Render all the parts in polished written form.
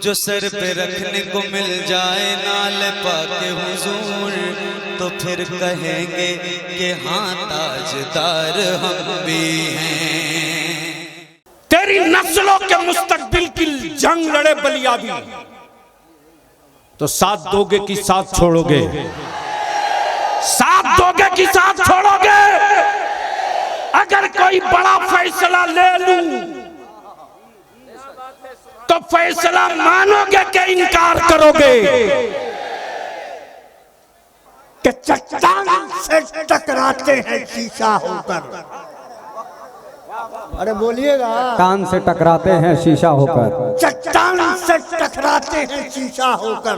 जो सर पे रखने को मिल जाए नाल पाके हुजूर, तो फिर कहेंगे कि हाँ ताजदार हम भी हैं। तेरी नस्लों के मुस्तकबिल की जंग लड़े बलियाबी, तो साथ दोगे कि साथ छोड़ोगे? साथ दोगे कि साथ छोड़ोगे? अगर कोई बड़ा फैसला ले लूं तो फैसला मानोगे कि इनकार करोगे? कि चट्टान से टकराते हैं शीशा होकर। अरे बोलिएगा। कान से टकराते हैं शीशा होकर। चट्टान से टकराते हैं शीशा होकर,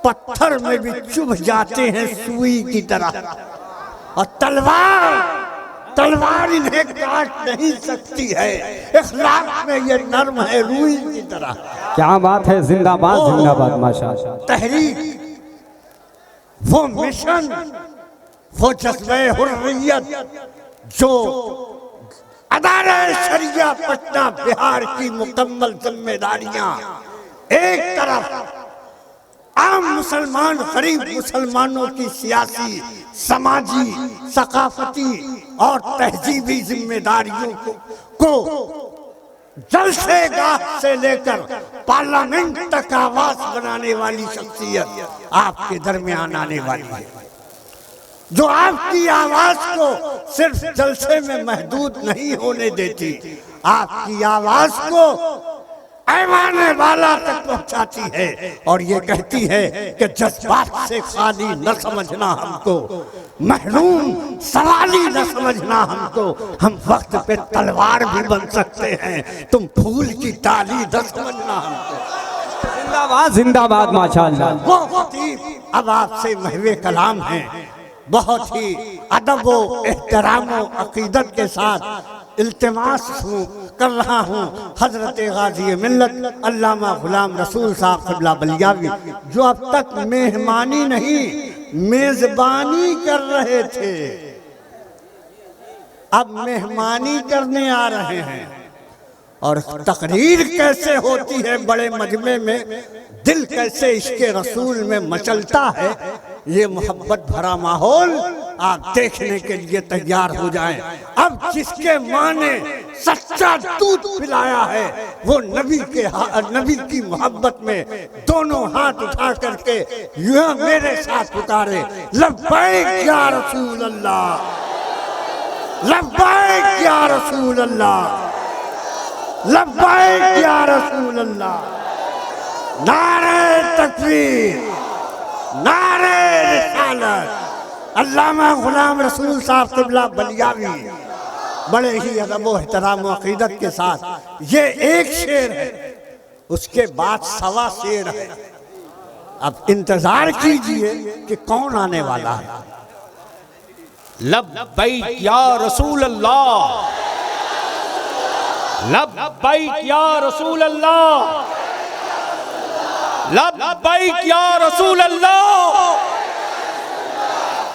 पत्थर में भी चुभ जाते हैं सुई की तरह। और तलवार इन्हें काट नहीं सकती है। इखलाक में ये नर्म है रूई की तरह। क्या बात है, जिंदाबाद जिंदाबाद माशाअल्लाह। तहरीक, वो मिशन, वो जज्बे हुर्रियत जो अदारे शरिया पटना बिहार की मुकम्मल जिम्मेदारियां एक तरफ आम मुसलमान गरीब मुसलमानों की सियासी, समाजी, सकाफती और तहजीबी जिम्मेदारियों को जलसेगाह से लेकर पार्लियामेंट तक आवाज बनाने वाली शख्सियत आपके दरमियान आने वाली है, जो आपकी आवाज को सिर्फ जलसे में महदूद नहीं होने देती, आपकी आवाज को ऐवाने वाला तक पहुंचाती है और ये कहती है कि जज्बात से खाली न समझना हमको, महरूम सवाली न समझना हमको, हम वक्त पे तलवार भी बन सकते हैं, तुम फूल की डाली न समझना हमको। जिंदाबाद जिंदाबाद माशाअल्लाह। वो खतीब अब आपसे महवे कलाम है, बहुत ही अदब व एहतराम व अकीदत के साथ इल्तिमास कर रहा हूँ हजरत गाजी मिल्लत अल्लामा गुलाम रसूल साहब क़िबला बलियावी, जो अब तक मेहमानी नहीं मेजबानी कर रहे थे, अब मेहमानी करने आ रहे हैं। और तकरीर कैसे होती है बड़े मजमे में, दिल कैसे इसके रसूल में मचलता है, ये मोहब्बत भरा माहौल आप देखने के लिए तैयार हो जाएं। अब जिसके माँ ने सच्चा दूध पिलाया है वो नबी की मोहब्बत में दोनों हाथ उठा करके यूं मेरे साथ पुकारे, लब्बैक या रसूल अल्लाह, लब्बैक या रसूल अल्लाह, लब्बैक या रसूल अल्लाह। नारे तकबीर, नारे रिसालत। अल्लामा गुलाम रसूल साहब क़िबला बलियावी बड़े ही अदब व एहतराम व अक़ीदत के साथ, ये एक शेर है, उसके बाद सवा शेर है। अब इंतजार कीजिए कि कौन आने वाला है। लब्बैक या रसूल अल्लाह, लब्बैक या रसूल अल्लाह, लब्बैक या रसूल अल्लाह,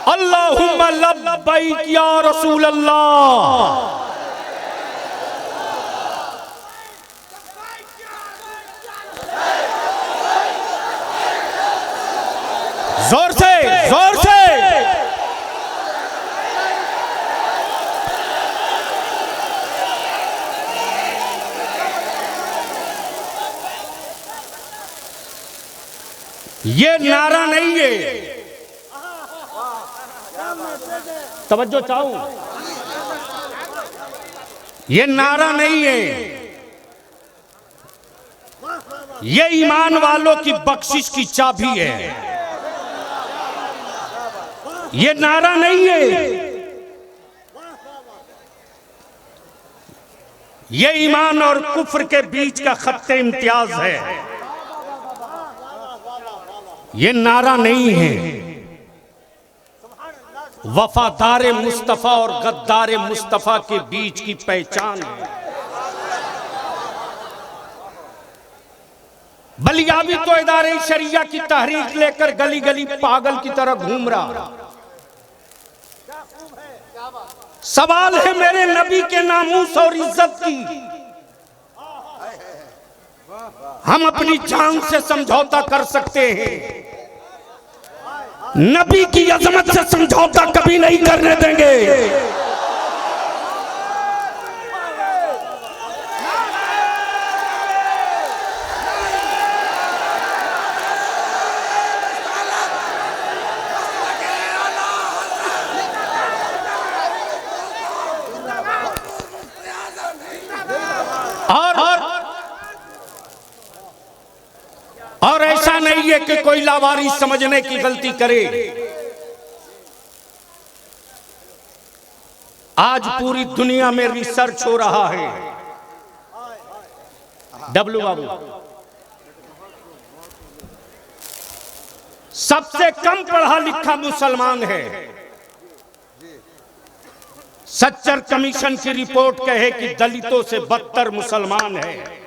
अल्लाहुम्मा लब्बैक या रसूल अल्लाह। जोर से, जोर से। ये नारा नहीं है, तवज्जो चाहूं, ये नारा नहीं है, ये ईमान वालों की बख्शिश की चाबी है। ये नारा नहीं है, ये ईमान और कुफ्र के बीच का खत्ते इम्तियाज है। ये नारा नहीं है, वफादार मुस्तफा और गद्दार मुस्तफा के बीच की पहचान है। बलियावी तो इदारे शरिया की तहरीक लेकर गली गली पागल की तरह घूम रहा। सवाल है मेरे नबी के नामूस और इज्जत की, हम अपनी जान से समझौता कर सकते हैं, नबी की अजमत से समझौता कभी नहीं करने देंगे। और ऐसा नहीं है कि कोई लावारिस समझने की गलती करे। आज पूरी दुनिया में रिसर्च हो रहा है। डब्लू बाबू सबसे कम पढ़ा लिखा मुसलमान है। सच्चर कमीशन की रिपोर्ट कहे कि दलितों से बदतर मुसलमान है।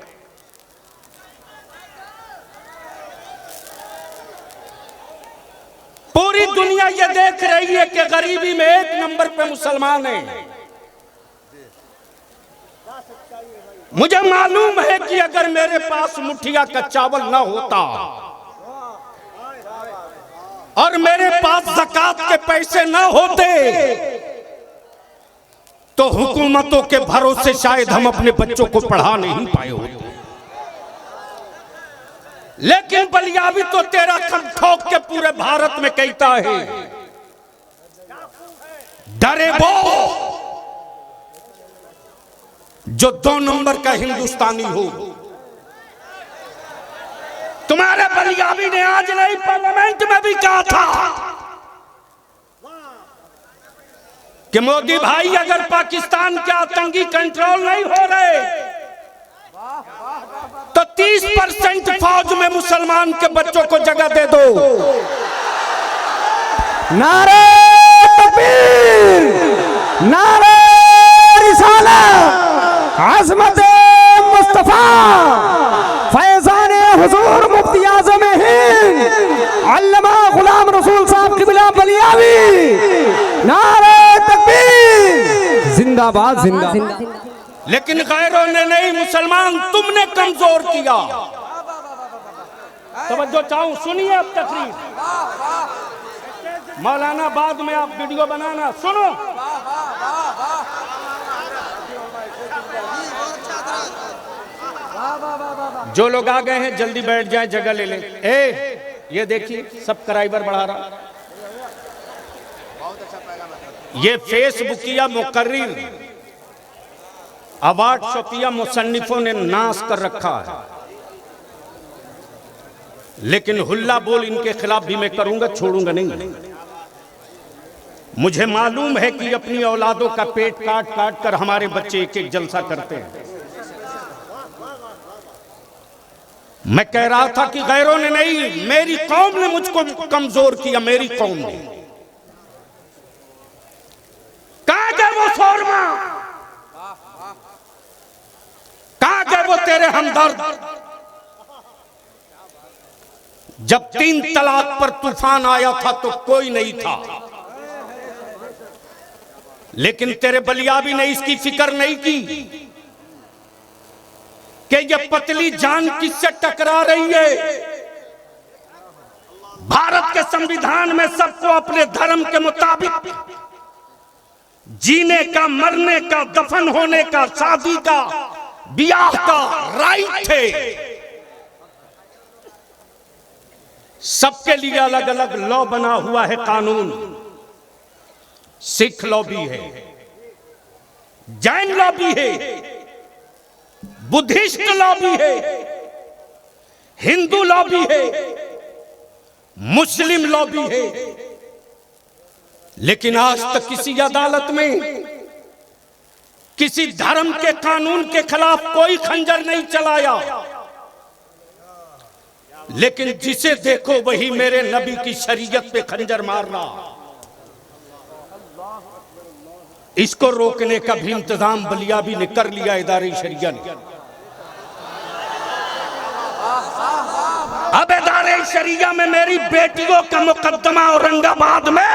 पूरी दुनिया ये देख रही है कि गरीबी में 1 नंबर पे मुसलमान है। मुझे मालूम है कि अगर मेरे पास मुठिया का चावल ना होता और मेरे पास ज़कात के पैसे ना होते तो हुकूमतों के भरोसे शायद हम अपने बच्चों को पढ़ा नहीं पाए होते। लेकिन बलियाबी तो तेरा कम ठोक के पूरे भारत में कहता है, डरे वो जो 2 नंबर का हिंदुस्तानी हो। तुम्हारे बलियाबी ने आज नहीं पार्लियामेंट में भी कहा था कि मोदी भाई अगर पाकिस्तान के आतंकी कंट्रोल नहीं हो रहे तो 30% फौज में मुसलमान के बच्चों को जगह दे दो। नारे तकबीर, नारे रिसालत, अज़मत मुस्तफा, फैज़ाने हुजूर मुफ्ती आज़म हिंद अल्लामा गुलाम रसूल साहब क़िबला बलियावी। नारे तकबीर, जिंदाबाद जिंदाबाद। लेकिन गैरों ने नहीं, मुसलमान तुमने कमजोर किया। तवज्जो चाहूं, सुनिए अब तकरीर। मौलाना बाद में आप वीडियो बनाना, सुनो। जो लोग आ गए हैं जल्दी बैठ जाएं, जगह ले लें। ये देखिए सब्सक्राइबर बढ़ा रहा। ये फेसबुकिया मुकर्रिर अवार्ड शोपिया मुसन्निफों ने नाश कर रखा है, लेकिन हुल्ला बोल इनके खिलाफ भी मैं करूंगा, छोड़ूंगा नहीं। मुझे मालूम है कि अपनी औलादों का पेट काट काट कर हमारे बच्चे एक एक जलसा करते हैं। मैं कह रहा था कि गैरों ने नहीं, मेरी कौम ने मुझको कमजोर किया। मेरी कौम ने कहा गए वो शोरमा, कहा गए वो तेरे हमदर्द। जब 3 तलाक पर तूफान आया था तो कोई नहीं था, लेकिन तेरे बलियाबी ने इसकी फिक्र नहीं की कि ये पतली जान किससे टकरा रही है। भारत के संविधान में सबको अपने धर्म के मुताबिक जीने का, मरने का, दफन होने का, शादी का, ब्याह का राइट थे। सबके लिए अलग अलग लॉ बना हुआ है, कानून। सिख लॉ भी है, जैन लॉ भी है, बुद्धिस्ट लॉ भी है, हिंदू लॉ भी है, मुस्लिम लॉ भी है। लेकिन आज तक किसी अदालत में किसी धर्म के कानून के खिलाफ कोई खंजर नहीं चलाया। लेकिन जिसे देखो वही मेरे नबी की शरीयत पे खंजर मारना। इसको रोकने का भी इंतजाम बलियाबी ने कर लिया, इदारे शरिया ने। अब इदारे शरिया में मेरी बेटियों का मुकदमा औरंगाबाद में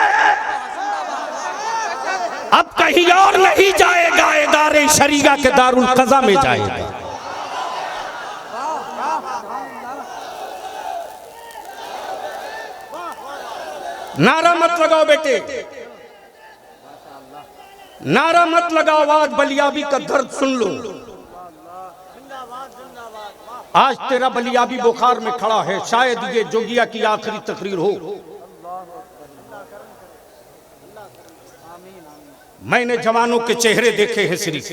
अब कहीं और नहीं जाएगा, इदारे शरिया के दारुल कज़ा में जाएगा। नारा मत लगाओ बेटे, नारा मत लगाओ, आज बलियाबी का दर्द सुन लो। आज तेरा बलियाबी बुखार में खड़ा है, शायद ये जोगिया की आखिरी तकरीर हो। मैंने जवानों के चेहरे देखे हैं सिर्फ,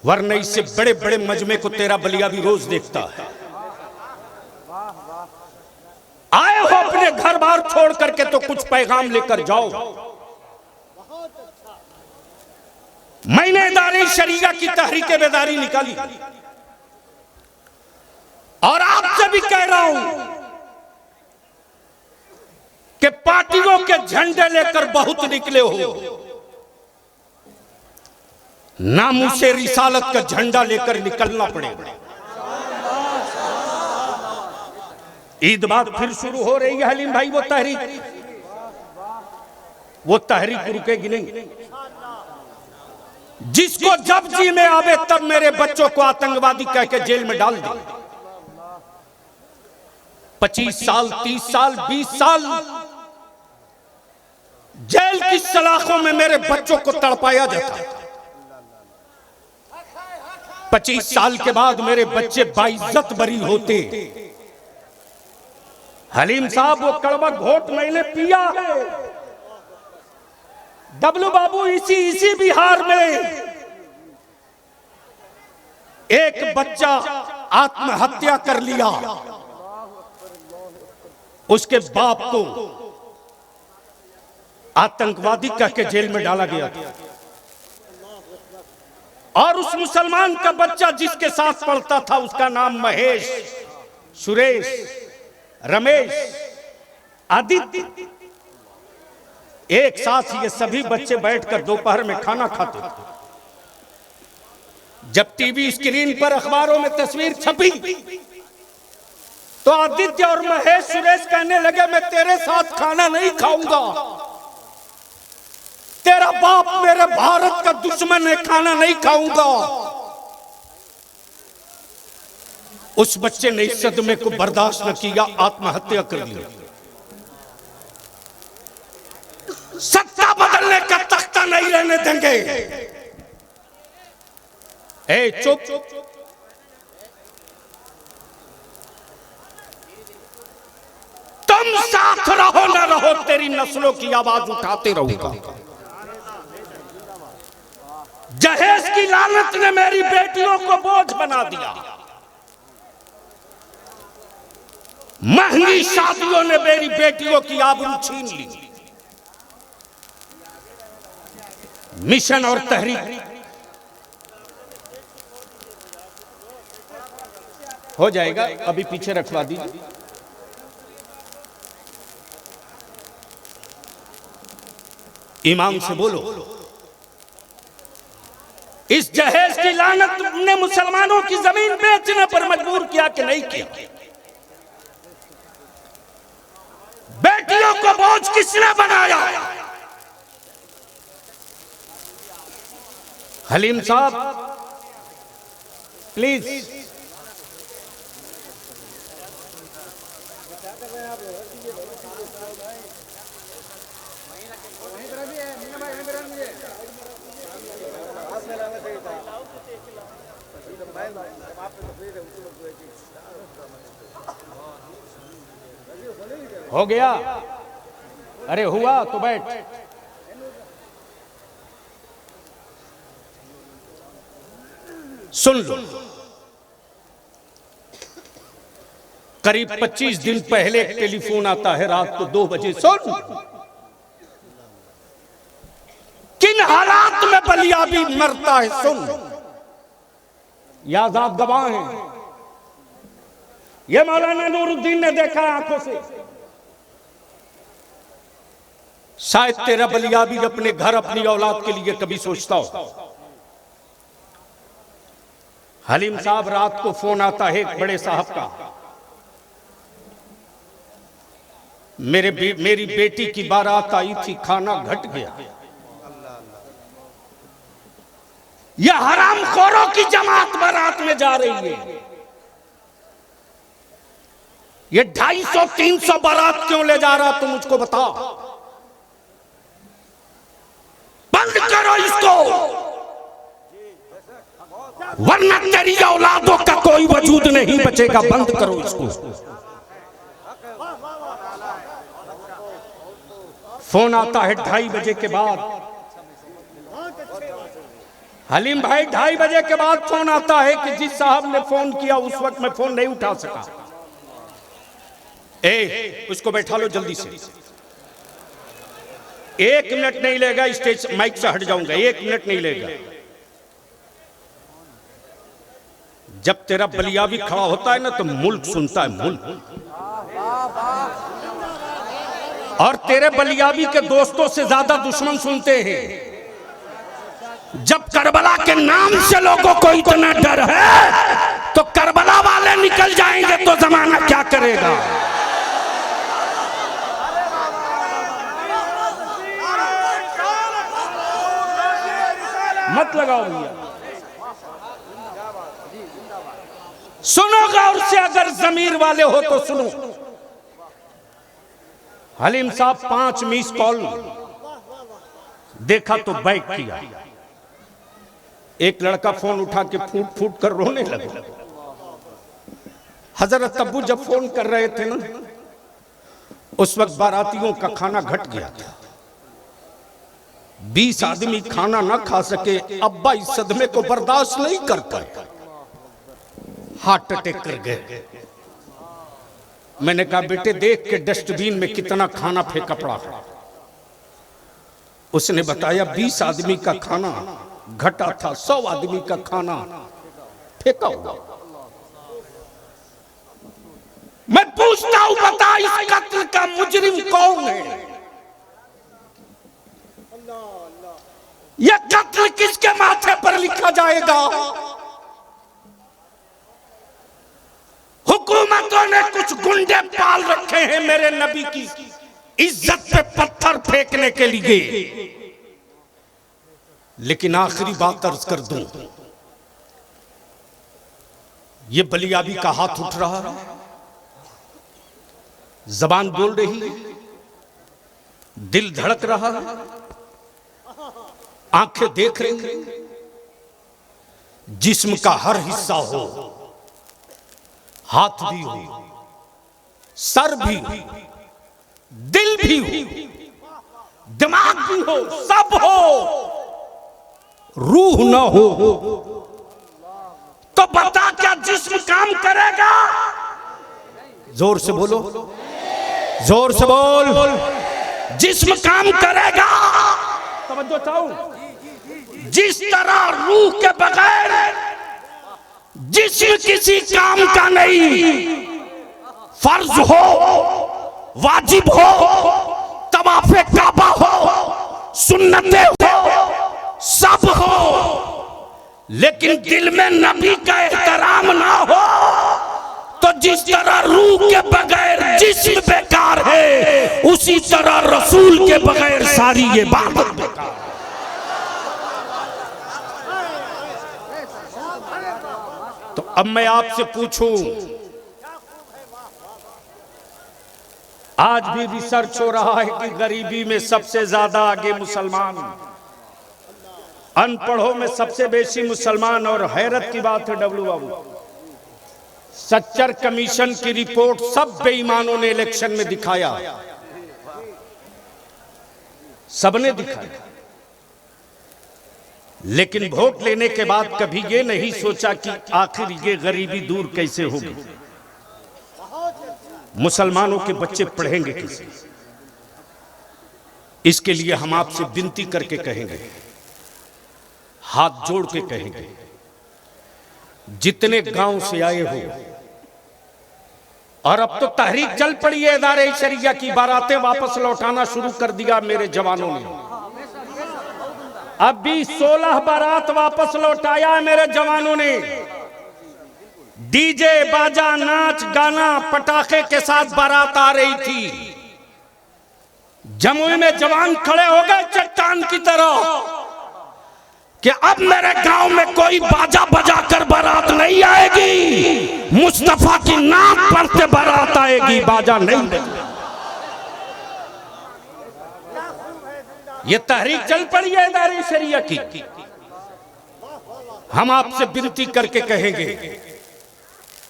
वरना इससे बड़े बड़े मजमे को तेरा बलियाबी रोज देखता है। आए हो अपने घर बार छोड़ करके तो कुछ पैगाम लेकर जाओ। मैंने इदारे शरीया की तहरीके बेदारी निकाली और आपसे भी कह रहा हूं कि पार्टियों के झंडे लेकर बहुत निकले हो, नामूसे रिसालत का झंडा लेकर निकलना पड़ेगा। ईद बाद फिर शुरू हो रही है हलीम भाई, वो तहरीक रुकेगी नहीं। जिसको जब जी में आवे तब मेरे बच्चों को आतंकवादी कह के जेल में डाल दे। 25 साल 30 साल 20 साल जेल की सलाखों में मेरे बच्चों को तड़पाया जाता। 25 साल के बाद मेरे बच्चे बाइज्जत बरी होते। हलीम साहब, वो कड़वा घोट मैंने पिया है। डब्लू बाबू, इसी बिहार में एक बच्चा आत्महत्या कर लिया, उसके बाप को आतंकवादी कह के जेल में डाला गया था। और उस मुसलमान का बच्चा जिसके साथ पढ़ता था, उसका नाम महेश, सुरेश, रमेश, आदित्य, एक साथ ये सभी बच्चे बैठकर दोपहर में खाना खाते थे। जब टीवी स्क्रीन पर अखबारों में तस्वीर छपी तो आदित्य और महेश सुरेश कहने लगे, मैं तेरे साथ खाना नहीं खाऊंगा, तेरा बाप मेरे भारत का दुश्मन है, खाना नहीं खाऊंगा। उस बच्चे ने इस सदमे को बर्दाश्त न किया, आत्महत्या कर ली। सत्ता बदलने का तख्ता नहीं रहने देंगे। ए चुप, तुम साथ रहो न रहो, तेरी नस्लों की आवाज उठाते रहूंगा। जहेज की लानत ने मेरी बेटियों को बोझ बना दिया। महंगी शादियों ने मेरी बेटियों की आबरू छीन ली। मिशन और तहरीक हो जाएगा, अभी पीछे रखवा दीजिए। इमाम से बोलो, इस जहेज की लानत ने मुसलमानों की जमीन बेचने पर मजबूर किया कि नहीं किया? बेटियों को बोझ किसने बनाया? हलीम साहब प्लीज। हो गया? अरे हुआ तो बैठ। सुन लो, करीब 25 दिन पहले एक टेलीफोन आता है रात को 2 बजे। सुन, किन हालात में बलियाबी मरता है सुन। ये आजाद गवाह हैं, ये मौलाना नूरुद्दीन ने देखा है आंखों से। शायद तेरा बलियाबी अपने घर अपनी औलाद के लिए कभी सोचता हो। हलीम साहब, रात को फोन आता है एक बड़े साहब का, मेरी बेटी की बारात आई थी, खाना घट गया। यह हरामखोरों की जमात बारात में जा रही है। ये 250-300 बारात क्यों ले जा रहा, तू मुझको बता। बंद करो इसको, वरना तेरी औलादों का कोई वजूद नहीं बचेगा। बंद करो इसको। फोन आता है 2:30 बजे के बाद। हलीम भाई 2:30 बजे के बाद फोन आता है कि जिस साहब ने फोन किया उस वक्त मैं फोन नहीं उठा सका। उसको बैठा लो जल्दी से। 1 मिनट नहीं लेगा, स्टेज माइक से हट जाऊंगा, 1 मिनट नहीं लेगा। जब तेरा बलियावी खड़ा होता है ना तो मुल्क सुनता है, मुल्क। और तेरे बलियावी के दोस्तों से ज्यादा दुश्मन सुनते हैं। जब करबला के नाम से लोगों को इतना डर है तो करबला वाले निकल जाएंगे तो जमाना क्या करेगा। मत लगाओ भैया, सुनो गौर से, अगर जमीर वाले हो तो सुनो। हलीम साहब 5 मिस कॉल देखा तो बैक किया। एक लड़का फोन उठा के फूट फूट कर रोने लगा। हजरत अब्बू जब फोन कर रहे थे ना, उस वक्त बारातियों का खाना घट गया था। 20 आदमी खाना ना खा सके। अब्बा इस सदमे को बर्दाश्त नहीं कर पाए, हार्ट अटैक कर गए। मैंने कहा बेटे देख के डस्टबिन में कितना खाना फेंका पड़ा है। उसने बताया 20 आदमी का खाना घटा था, 100 आदमी का खाना फेंका हुआ। मैं पूछता हूं बता इस कत्ल का मुजरिम कौन है? यह कत्ल किसके माथे पर लिखा जाएगा? हुकूमतों ने कुछ गुंडे पाल रखे हैं मेरे नबी की इज्जत पे पत्थर फेंकने के लिए। लेकिन आखिरी बात अर्ज कर दूं, ये बलियाबी का हाथ उठ रहा है, जबान बोल रही है, दिल धड़क रहा है, आंखें देख रही हैं। जिस्म का हर हिस्सा हो, हाथ भी हो, सर भी हो, दिल भी हो, दिमाग भी हो, सब हो, रूह न हो तो बता क्या जिस्म काम करेगा? जोर से बोलो, जोर से बोल। जिस्म काम करेगा। तवज्जो चाहूं, जिस तरह रूह के बगैर जिस्म किसी काम का नहीं, फर्ज हो, वाजिब हो, तवाफे काबा हो, सुन्नतें हो, सब हो, लेकिन दिल में नबी का एहतराम ना हो तो जिस तरह रूह के बगैर जिस्म बेकार है, उसी तरह रसूल के बगैर सारी ये बात बेकार। तो अब मैं आपसे पूछूं, आज भी रिसर्च हो रहा है कि गरीबी में सबसे ज्यादा आगे मुसलमान, अनपढ़ों में सबसे बेशी मुसलमान। और हैरत की बात है डब्लू बाबू, सच्चर कमीशन की रिपोर्ट सब बेईमानों ने इलेक्शन में दिखाया, सबने दिखाया, लेकिन वोट लेने के बाद कभी ये नहीं सोचा कि आखिर ये गरीबी दूर कैसे होगी, मुसलमानों के बच्चे पढ़ेंगे कैसे। इसके लिए हम आपसे विनती करके कहेंगे, हाथ जोड़ के कहेंगे, जितने गांव से आए हो, और अब तो तहरीक चल पड़ी है, इदारे शरिया की बारातें वापस लौटाना शुरू कर दिया मेरे जवानों ने। अब भी 16 बारात वापस लौटाया है मेरे जवानों ने। डीजे बाजा नाच गाना पटाखे के साथ बारात आ रही थी। जमुई में जवान खड़े हो गए चट्टान की तरह कि अब मेरे गांव में कोई बाजा बजा कर बारात नहीं आएगी, मुस्तफा की नाक पर से बारात आएगी, बाजा नहीं बजेगा। ये तहरीक चल पड़ी है इदारे शरिया की। हम आपसे विनती करके कहेंगे,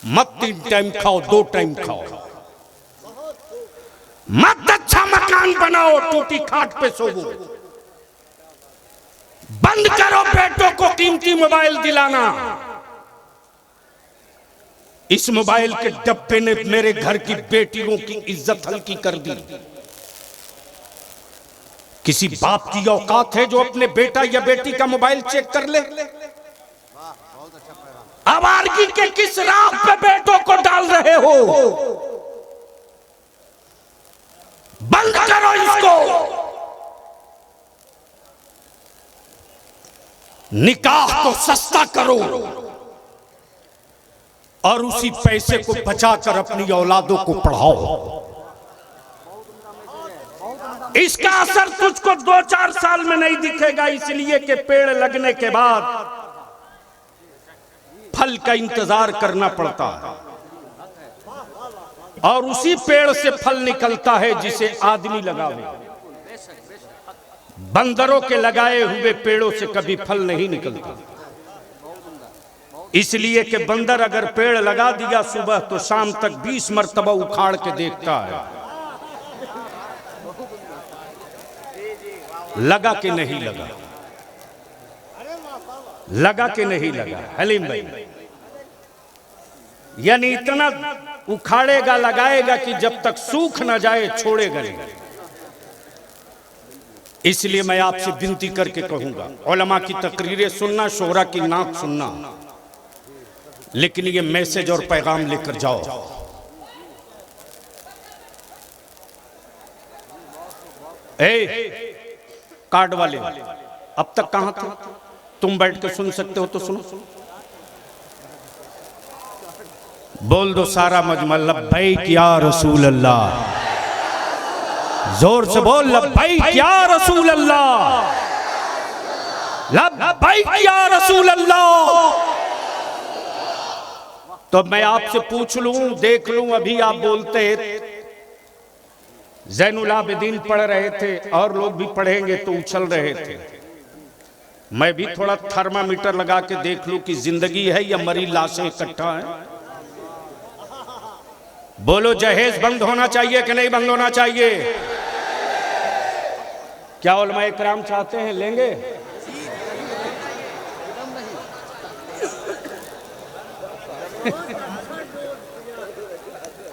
मत 3 टाइम खाओ, 2 टाइम खाओ, मत अच्छा मकान बनाओ, टूटी खाट पे सोवो, बंद करो बेटों को कीमती मोबाइल दिलाना। इस मोबाइल के डब्बे ने मेरे घर की बेटियों की इज्जत हल्की कर दी। किसी बाप की औकात है जो अपने बेटा या बेटी का मोबाइल चेक कर ले? आवारगी के किस राह पे बेटों को डाल रहे हो? बंद करो इसको। निकाह तो सस्ता करो और उसी पैसे को बचाकर अपनी औलादों को पढ़ाओ। इसका असर तुझको 2-4 साल में नहीं दिखेगा, इसलिए कि पेड़ लगने के बाद फल का इंतजार करना पड़ता है और उसी पेड़ से फल निकलता है जिसे आदमी लगावे। बंदरों के लगाए हुए पेड़ों से कभी फल नहीं निकलता, इसलिए कि बंदर अगर पेड़ लगा दिया सुबह तो शाम तक 20 मर्तबा उखाड़ के देखता है, लगा कि नहीं लगा, लगा कि नहीं लगा। हलीम भाई, यानी इतना उखाड़ेगा लगाएगा कि जब तक सूख ना जाए छोड़ेगा नहीं। इसलिए मैं आपसे विनती करके कहूंगा, उलमा की तकरीरें सुनना, शोहरा की नाक सुनना, लेकिन ये मैसेज और पैगाम लेकर जाओ। कार्ड वाले अब तक कहां थे? तुम बैठ के सुन सकते हो तो सुनो। बोल दो सारा मजमा, लब्बैक या रसूल अल्लाह। जोर से बोल, लब्बैक या रसूल अल्लाह, लब्बैक या रसूल अल्लाह। तो मैं आपसे पूछ लूं, देख लूं, अभी आप बोलते ज़ैनुल आबिदीन पढ़ रहे थे और लोग भी पढ़ेंगे तो उछल रहे थे। मैं भी थोड़ा थर्मामीटर लगा के देख लूं कि जिंदगी है या मरी लाशें इकट्ठा है। बोलो, जहेज बंद होना चाहिए कि नहीं बंद होना चाहिए? क्या उलमा इकराम चाहते हैं? लेंगे?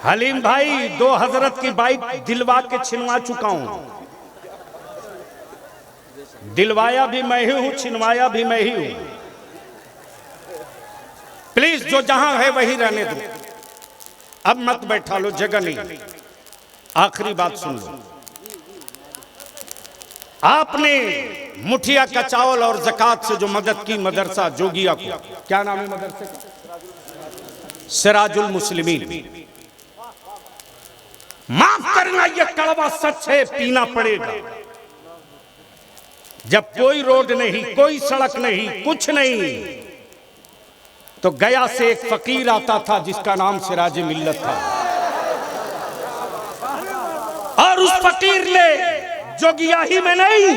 हलीम भाई, 2 हजरत की बाइक दिलवा के छिनवा चुका हूं। दिलवाया भी मैं ही हूं, छिनवाया भी मैं ही हूं। प्लीज जो जहां है वही रहने दो, अब मत बैठा लो, जगह नहीं। आखिरी बात सुन लो, आपने मुठिया का चावल और ज़कात से जो मदद की मदरसा जोगिया को, क्या नाम है मदरसे का? सिराजुल मुस्लिमीन। माफ करना, यह कड़वा सच है, पीना पड़ेगा। जब कोई रोड नहीं, कोई सड़क नहीं, कुछ नहीं, तो गया से एक फकीर आता था जिसका नाम सिराज मिल्लत था, और उस फकीर ने जोगिया ही में नहीं,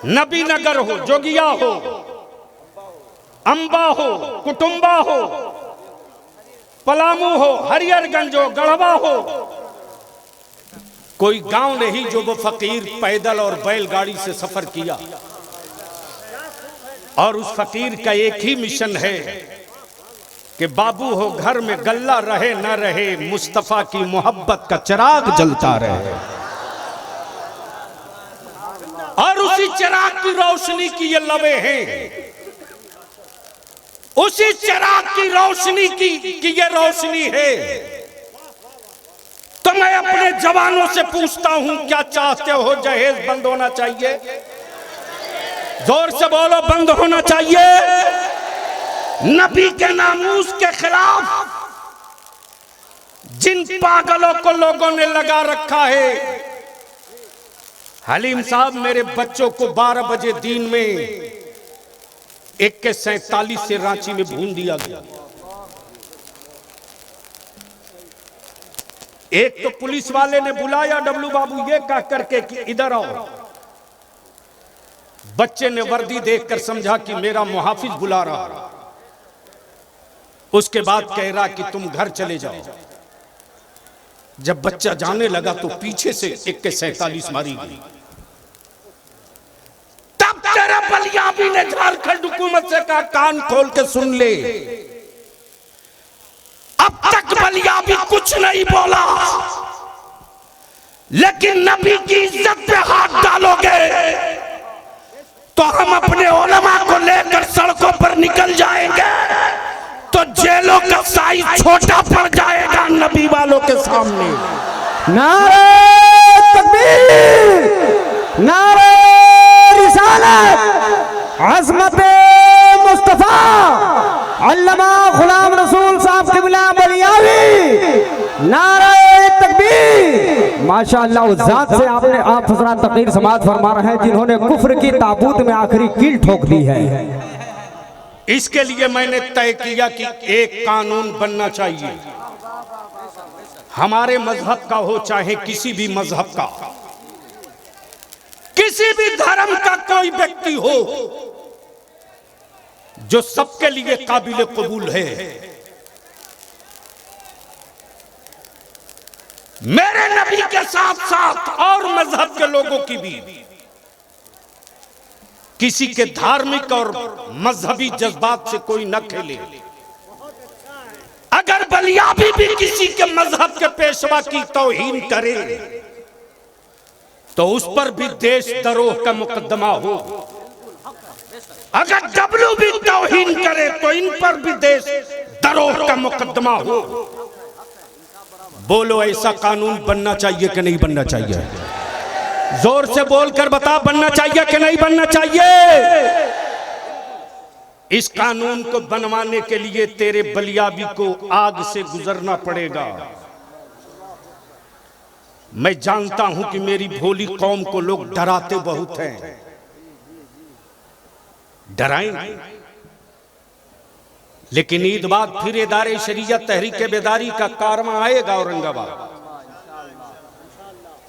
नबी नगर हो, जोगिया हो, अंबा हो, कुटुंबा हो, पलामू हो, हरिहरगंज हो, गढ़वा हो, कोई गांव नहीं जो वो फकीर पैदल और बैलगाड़ी से सफर किया। और उस फकीर का एक ही मिशन है कि बाबू हो घर में गल्ला रहे न रहे, मुस्तफा की मोहब्बत का चिराग जलता रहे। और उसी चिराग की रोशनी की ये लबे हैं, उसी चिराग की रोशनी की ये रोशनी है। तो मैं अपने जवानों से पूछता हूं, क्या चाहते हो? जहेज बंद होना चाहिए? जोर से बोलो, बंद होना चाहिए। नबी के नामूस के खिलाफ जिन पागलों को लोगों ने लगा रखा है, हलीम साहब, मेरे बच्चों को 12 बजे दिन में 1:47 से रांची में भून दिया गया। एक तो पुलिस वाले ने बुलाया डब्लू बाबू ये कह करके कि इधर आओ। बच्चे ने वर्दी देखकर समझा कि मेरा मुहाफिज बुला रहा। उसके बाद कह रहा कि तुम घर चले जाओ। जब बच्चा जाने लगा तो पीछे से 47 मारी गई। तब तेरा बलियाबी ने झारखंड हुकूमत से कहा कान खोल के सुन ले, अब तक बलियाबी कुछ नहीं बोला, लेकिन नबी की इज्जत पे हाथ डालोगे तो हम अपने उलमा को लेकर सड़कों पर निकल जाएंगे, तो जेलों का साइज छोटा पड़ जाएगा नबी वालों के सामने। नारे तकबीर, नारे रिसालत, अज़मत मुस्तफा अल्लामा गुलाम रसूल साहब क़िबला बलियावी, नारे तकबीर। माशाअल्लाह उस जात से आप हज़रात तकरीर समाअत फरमा रहे हैं जिन्होंने कुफ्र की ताबूत में आखिरी कील ठोक दी है। इसके लिए मैंने तय किया कि एक कानून बनना चाहिए, हमारे मजहब का हो चाहे किसी भी मजहब का, किसी भी धर्म का कोई व्यक्ति हो, जो सबके लिए काबिल कबूल है। मेरे नबी के साथ साथ और मजहब के लोगों की भी, किसी के धार्मिक और मजहबी जज्बात से कोई न खेले। अगर बलियाबी भी किसी के मजहब के पेशवा की तौहीन करे तो उस पर भी देशद्रोह का मुकदमा हो। अगर डब्लू भी तौहीन करे तो इन पर भी देशद्रोह का मुकदमा हो। बोलो ऐसा कानून बनना चाहिए कि नहीं बनना चाहिए? जोर से बोलकर बता, बनना चाहिए कि नहीं बनना चाहिए? इस कानून को बनवाने के लिए तेरे बलियाबी को आग से गुजरना पड़ेगा। मैं जानता हूं कि मेरी भोली कौम को लोग डराते बहुत हैं, डराएं, लेकिन ईद बाद फिर इदारे शरीयत तहरीक बेदारी का कारवां आएगा औरंगाबाद।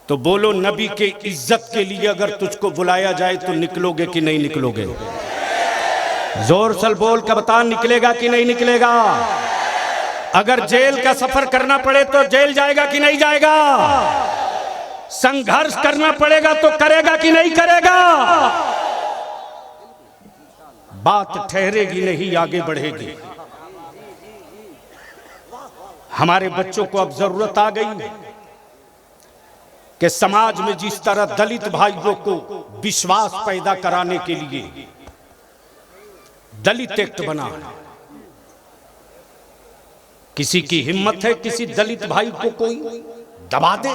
तो बोलो नबी के इज्जत के लिए अगर तुझको बुलाया जाए तो निकलोगे कि नहीं निकलोगे? जोर से बोल कर बता, निकलेगा कि नहीं निकलेगा? अगर जेल का सफर करना पड़े तो जेल जाएगा कि नहीं जाएगा? संघर्ष करना पड़ेगा तो करेगा कि नहीं करेगा? बात ठहरेगी नहीं, आगे बढ़ेगी। हमारे बच्चों को अब जरूरत आ गई कि समाज में जिस तरह दलित भाइयों को विश्वास पैदा कराने के लिए दलित एक्ट बना, किसी की हिम्मत है किसी दलित भाई को कोई दबा दे,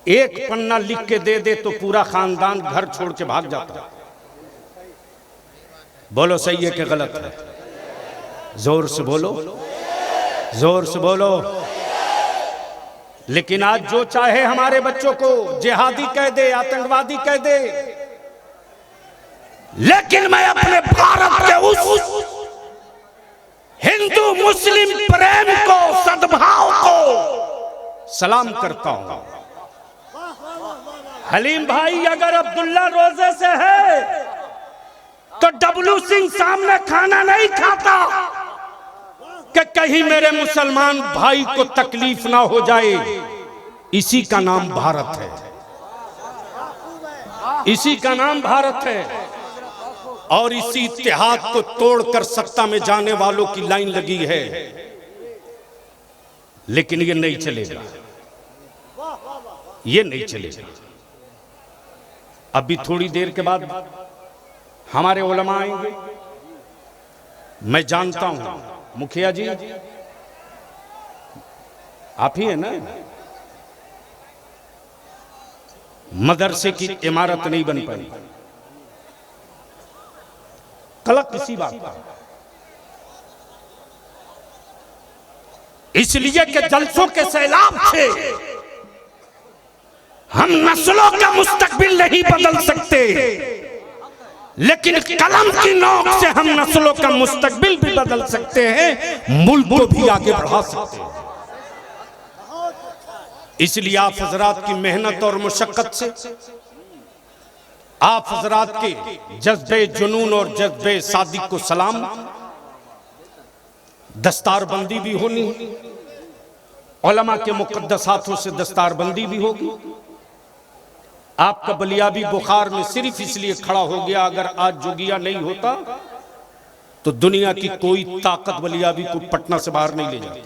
एक पन्ना लिख के दे दे तो पूरा खानदान घर छोड़ के भाग जाता। बोलो सही है कि गलत है? जोर से बोलो, जोर से बोलो। लेकिन आज जो चाहे हमारे बच्चों को जिहादी कह दे, आतंकवादी कह दे, लेकिन मैं अपने भारत के उस हिंदू मुस्लिम प्रेम को, सद्भाव को सलाम करता हूं। हलीम भाई अगर अब्दुल्ला रोजे से है तो डब्लू सिंह सामने खाना नहीं खाता कि कहीं मेरे मुसलमान भाई को तकलीफ ना हो जाए। इसी का नाम भारत है, इसी का नाम भारत है। और इसी इत्तेहाद को तोड़कर सत्ता में जाने वालों की लाइन लगी है, लेकिन ये नहीं चलेगा, ये नहीं चलेगा। अभी थोड़ी देर के बाद हमारे उलमा आएंगे। मैं जानता हूं मुखिया जी आप ही है ना, मदरसे की इमारत नहीं बन पाई, कलक किसी बात का, इसलिए कि जलसों के सैलाब से हम नस्लों का मुस्तकबिल नहीं बदल सकते, लेकिन कलम की नोक से हम नस्लों का मुस्तकबिल भी बदल सकते हैं, मुल्क को भी आगे बढ़ा सकते हैं। इसलिए आप हजरात की मेहनत और मुशक्कत से, आप हजरात के जज्बे जुनून और जज्बे सादिक को सलाम। दस्तारबंदी भी होनी, उलमा के मुकद्दस हाथों से दस्तारबंदी भी होगी। आपका बलियाबी बुखार में सिर्फ इसलिए खड़ा हो गया, अगर आज जोगिया नहीं होता तो दुनिया की कोई ताकत बलियाबी को पटना से बाहर नहीं ले जाती।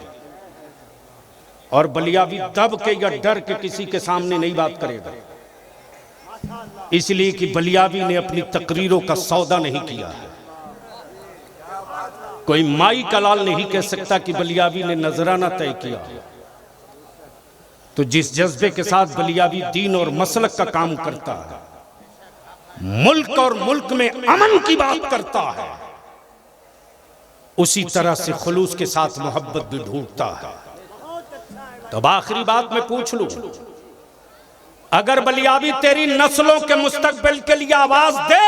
और बलियाबी दब के या डर के किसी के सामने नहीं बात करेगा, इसलिए कि बलियाबी ने अपनी तकरीरों का सौदा नहीं किया है। कोई माई का लाल नहीं कह सकता कि बलियाबी ने नजराना तय किया। तो जिस जज्बे के साथ बलियाबी दीन और मसलक का काम करता है, मुल्क और मुल्क में अमन की बात करता है, उसी तरह से खुलूस के साथ मोहब्बत भी ढूंढता है। तो आखिरी बात मैं पूछ लूं, अगर बलियाबी तेरी नस्लों के मुस्तकबिल के लिए आवाज दे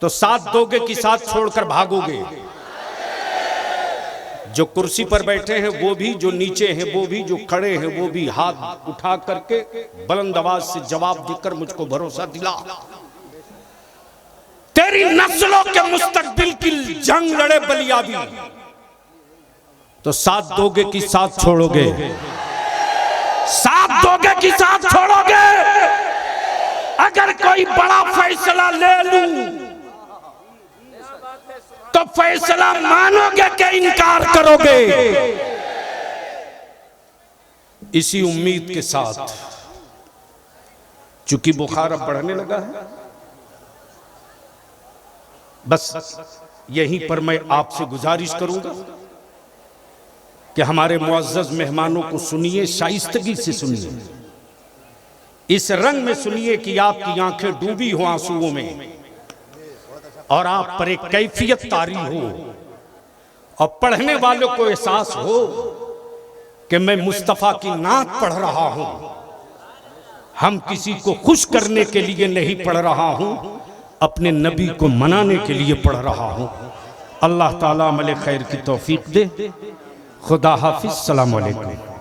तो साथ दोगे कि साथ छोड़कर भागोगे? जो कुर्सी पर बैठे हैं वो भी, जो नीचे हैं वो भी, जो खड़े हैं वो भी, हाथ उठा करके बुलंद आवाज से जवाब देकर मुझको भरोसा दिला, तेरी नस्लों के मुस्तकबिल की जंग लड़े बलियाबी, तो साथ दोगे कि साथ छोड़ोगे? साथ दोगे कि साथ छोड़ोगे? अगर कोई बड़ा फैसला ले लूं तो फैसला मानोगे कि इनकार करोगे? इसी उम्मीद के साथ, चूंकि बुखार अब बढ़ने लगा है, बस यहीं पर मैं आपसे गुजारिश करूंगा कि हमारे मुअज़्ज़ज़ मेहमानों को सुनिए, शाइस्तगी से सुनिए, इस रंग में सुनिए कि आपकी आंखें डूबी हो आंसुओं में और आप पर एक कैफियत तारी हो और पढ़ने वालों को एहसास हो कि मैं मुस्तफा की नात पढ़ रहा हूं, हम किसी को खुश करने के लिए नहीं पढ़ रहा हूं, अपने नबी को मनाने के लिए पढ़ रहा हूं। अल्लाह ताला अमल खैर की तौफीक दे। खुदा हाफिज। सलाम अलैकुम।